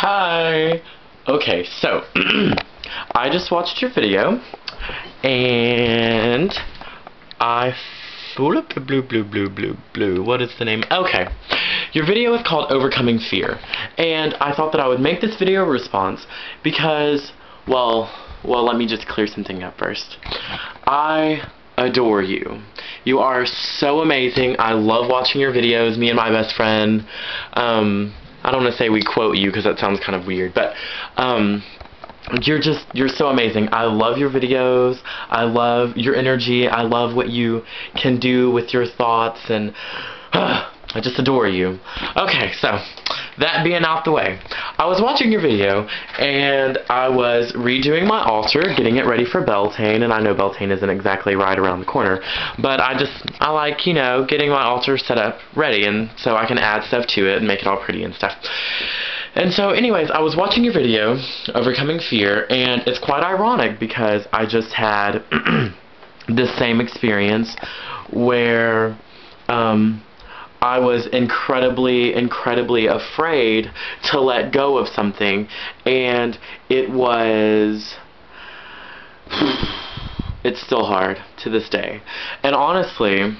Hi! Okay, so, I just watched your video, and what is the name? Okay, your video is called Overcoming Fear, and I thought that I would make this video a response because, well, let me just clear something up first. I adore you. You are so amazing. I love watching your videos, me and my best friend. I don't want to say we quote you because that sounds kind of weird, but you're so amazing. I love your videos. I love your energy. I love what you can do with your thoughts, and I just adore you. Okay, so that being out the way, I was watching your video and I was redoing my altar, getting it ready for Beltane, and I know Beltane isn't exactly right around the corner, but I like, you know, getting my altar set up ready, and so I can add stuff to it and make it all pretty and stuff. And so anyways, I was watching your video, Overcoming Fear, and it's quite ironic because I just had this same experience where I was incredibly afraid to let go of something, and it's still hard to this day. And honestly,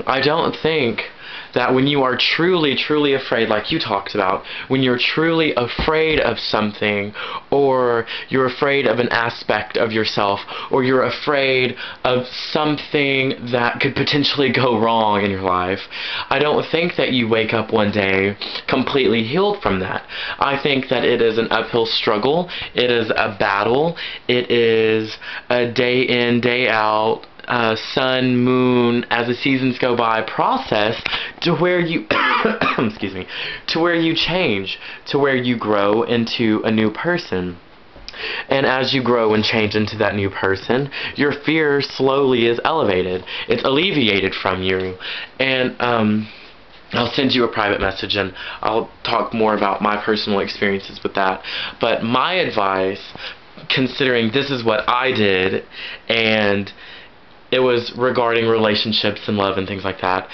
I don't think that when you are truly afraid, like you talked about, when you're truly afraid of something, or you're afraid of an aspect of yourself, or you're afraid of something that could potentially go wrong in your life, I don't think that you wake up one day completely healed from that. I think that it is an uphill struggle, it is a battle, it is a day in, day out, sun, moon, as the seasons go by process to where you excuse me, to where you change, to where you grow into a new person. And as you grow and change into that new person, your fear slowly is elevated. It's alleviated from you. And I'll send you a private message and I'll talk more about my personal experiences with that. But my advice, considering this is what I did, and it was regarding relationships and love and things like that.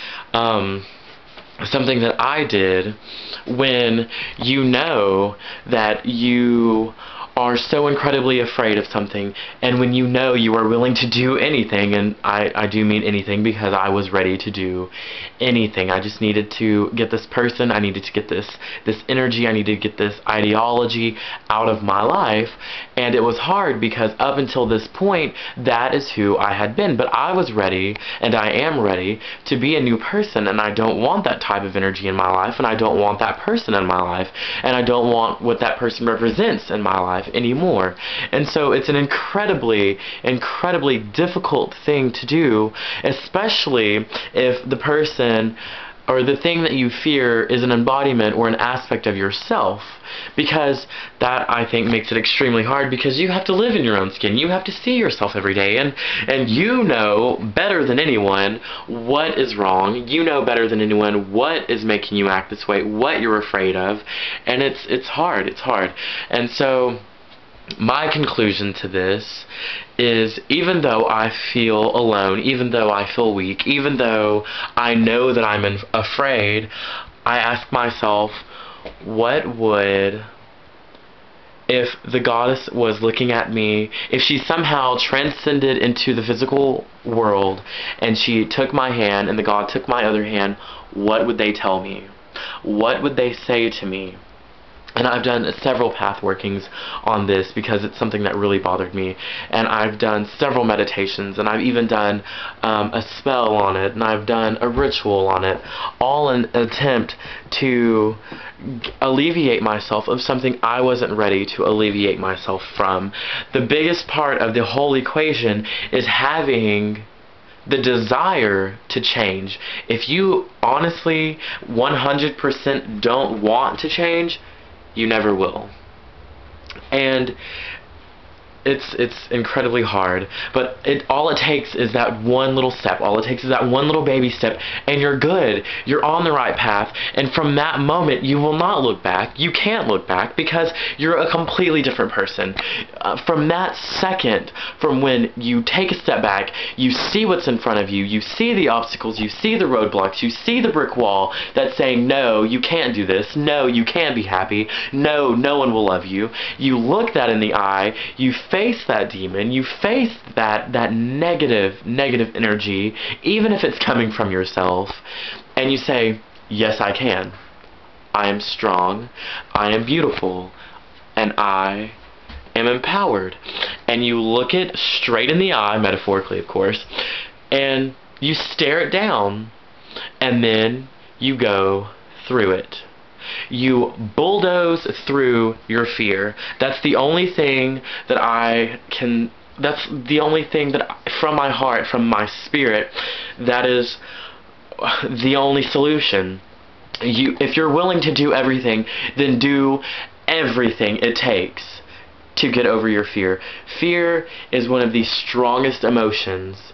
Something that I did when you know that you are so incredibly afraid of something, and when you know you are willing to do anything, and I do mean anything because I was ready to do anything. I just needed to get this person, I needed to get this energy, I needed to get this ideology out of my life, and it was hard because up until this point, that is who I had been, but I was ready, and I am ready to be a new person, and I don't want that type of energy in my life, and I don't want that person in my life, and I don't want what that person represents in my life anymore. And so it's an incredibly difficult thing to do, especially if the person or the thing that you fear is an embodiment or an aspect of yourself, because that, I think, makes it extremely hard because you have to live in your own skin. You have to see yourself every day, and you know better than anyone what is wrong. You know better than anyone what is making you act this way, what you're afraid of, and it's hard. And so my conclusion to this is, even though I feel alone, even though I feel weak, even though I know that I'm afraid, I ask myself, what would, if the goddess was looking at me, if she somehow transcended into the physical world and she took my hand and the god took my other hand, what would they tell me? What would they say to me? And I've done several path workings on this because it's something that really bothered me. And I've done several meditations, and I've even done a spell on it, and I've done a ritual on it, all in an attempt to alleviate myself of something I wasn't ready to alleviate myself from. The biggest part of the whole equation is having the desire to change. If you honestly 100% don't want to change, you never will. And it's incredibly hard, but all it takes is that one little step. All it takes is that one little baby step, and you're good. You're on the right path, and from that moment, you will not look back. You can't look back because you're a completely different person. From that second, from when you take a step back, you see what's in front of you, you see the obstacles, you see the roadblocks, you see the brick wall that's saying, no, you can't do this, no, you can't be happy, no, no one will love you. You look that in the eye, you face that demon, you face that negative energy, even if it's coming from yourself, and you say, yes, I can. I am strong, I am beautiful, and I am empowered. And you look it straight in the eye, metaphorically of course, and you stare it down, and then you go through it. You bulldoze through your fear. That's the only thing that that's the only thing that from my heart, from my spirit, that is the only solution. If you're willing to do everything, then do everything it takes to get over your fear. Fear is one of the strongest emotions.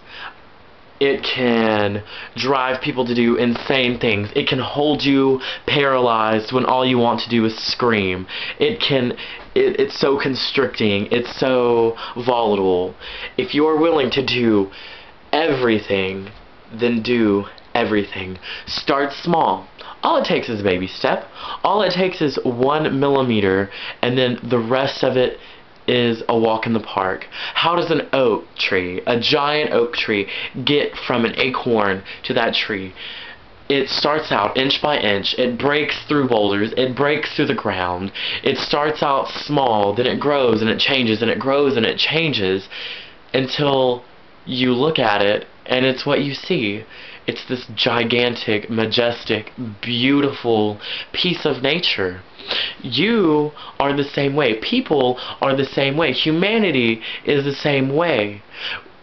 It can drive people to do insane things. It can hold you paralyzed when all you want to do is scream. It's so constricting. It's so volatile. If you're willing to do everything, then do everything. Start small. All it takes is a baby step. All it takes is 1 millimeter, and then the rest of it is a walk in the park. How does an oak tree, a giant oak tree, get from an acorn to that tree? It starts out inch by inch. It breaks through boulders. It breaks through the ground. It starts out small, then it grows and it changes, and it grows and it changes until you look at it and it's what you see. It's this gigantic, majestic, beautiful piece of nature. You are the same way. People are the same way. Humanity is the same way.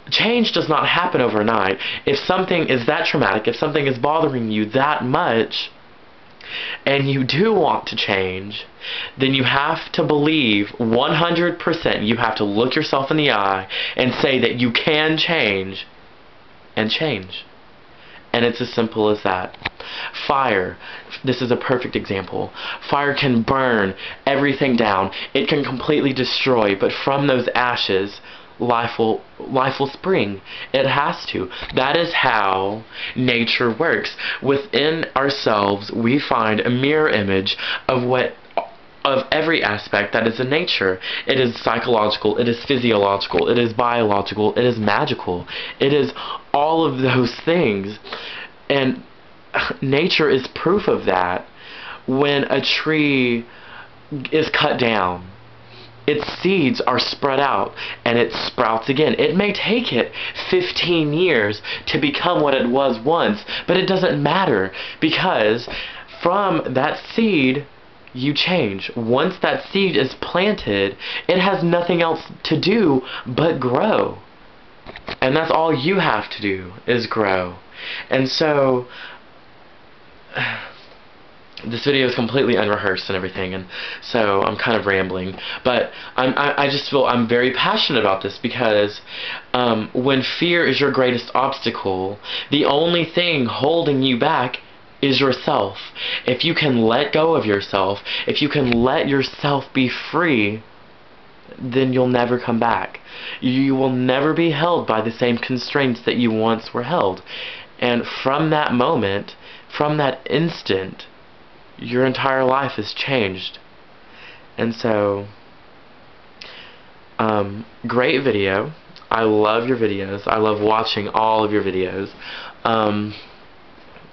Change does not happen overnight. If something is that traumatic, if something is bothering you that much, and you do want to change, then you have to believe 100%. You have to look yourself in the eye and say that you can change, and change. And it's as simple as that. Fire. This is a perfect example. Fire can burn everything down. It can completely destroy, but from those ashes, life will spring. It has to. That is how nature works. Within ourselves, we find a mirror image of every aspect that is in nature. It is psychological, it is physiological, it is biological, it is magical. It is all of those things. And nature is proof of that. When a tree is cut down, its seeds are spread out and it sprouts again. It may take it 15 years to become what it was once, but it doesn't matter, because from that seed you change. Once that seed is planted, it has nothing else to do but grow. And that's all you have to do, is grow. And so this video is completely unrehearsed and everything, and so I'm kind of rambling, but I just feel I'm very passionate about this, because when fear is your greatest obstacle, the only thing holding you back is yourself. If you can let go of yourself, if you can let yourself be free, then you'll never come back. You will never be held by the same constraints that you once were held. And from that moment, from that instant, your entire life has changed. And so, great video. I love your videos. I love watching all of your videos.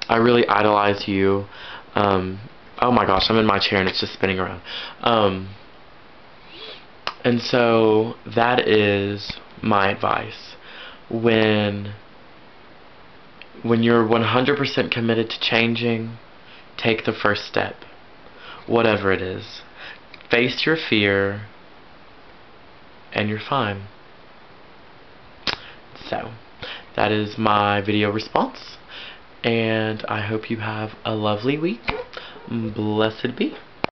I really idolize you. Oh my gosh, I'm in my chair and it's just spinning around. And so that is my advice. When you're 100% committed to changing, take the first step. Whatever it is. Face your fear, and you're fine. So, that is my video response. And I hope you have a lovely week. Blessed be.